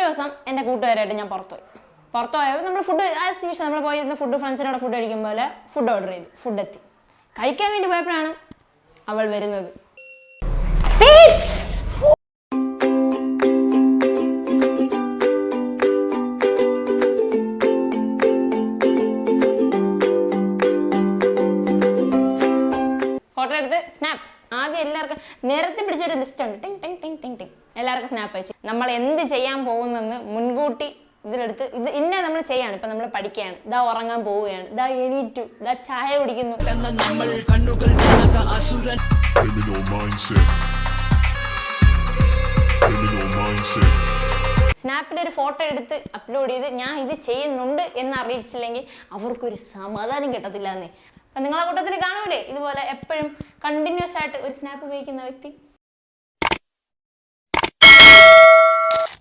ദിവസം എൻ്റെ കൂട്ടുകാരായിട്ട് ഞാൻ പുറത്തു പോയപ്പോൾ നമ്മൾ ഫുഡ് ആസ് യൂഷ്വൽ നമ്മൾ പോയി ഫുഡ് ഫ്രണ്ട്സിനോട് ഫുഡ് കഴിക്കുമ്പോൾ ഫുഡ് ഓർഡർ ചെയ്തു. ഫുഡ് എത്തി. കഴിക്കാൻ വേണ്ടി പോയപ്പോഴാണ് അവൾ വരുന്നത്. ഫോട്ടോ എടുത്ത് സ്നാപ്പ്. ആദ്യം എല്ലാവർക്കും നിരത്തി പിടിച്ചൊരു ലിസ്റ്റ് ഉണ്ട്. ടിങ് ടിങ് ടിങ് ടിങ് ടിങ് എല്ലാവർക്കും സ്നാപ്പ് അയച്ചു. നമ്മൾ എന്ത് ചെയ്യാൻ പോകുന്നെന്ന് മുൻകൂട്ടി ഇതിലെടുത്ത് ഇത് ഇന്നെ നമ്മൾ ചെയ്യാണ്. ഇപ്പൊ നമ്മൾ പഠിക്കുകയാണ്, ഇതാ ഉറങ്ങാൻ പോവുകയാണ്, ഇതാ എണീറ്റു, ഇതാ ചായ കുടിക്കുന്നു. സ്നാപ്പിൽ ഒരു ഫോട്ടോ എടുത്ത് അപ്ലോഡ് ചെയ്ത് ഞാൻ ഇത് ചെയ്യുന്നുണ്ട് എന്ന് അറിയിച്ചില്ലെങ്കിൽ അവർക്കൊരു സമാധാനം കിട്ടത്തില്ല എന്നേ. അപ്പൊ നിങ്ങളെ കൂട്ടത്തിൽ കാണൂലേ ഇതുപോലെ എപ്പോഴും കണ്ടിന്യൂസ് ആയിട്ട് ഒരു സ്നാപ്പ് ഉപയോഗിക്കുന്ന വ്യക്തി?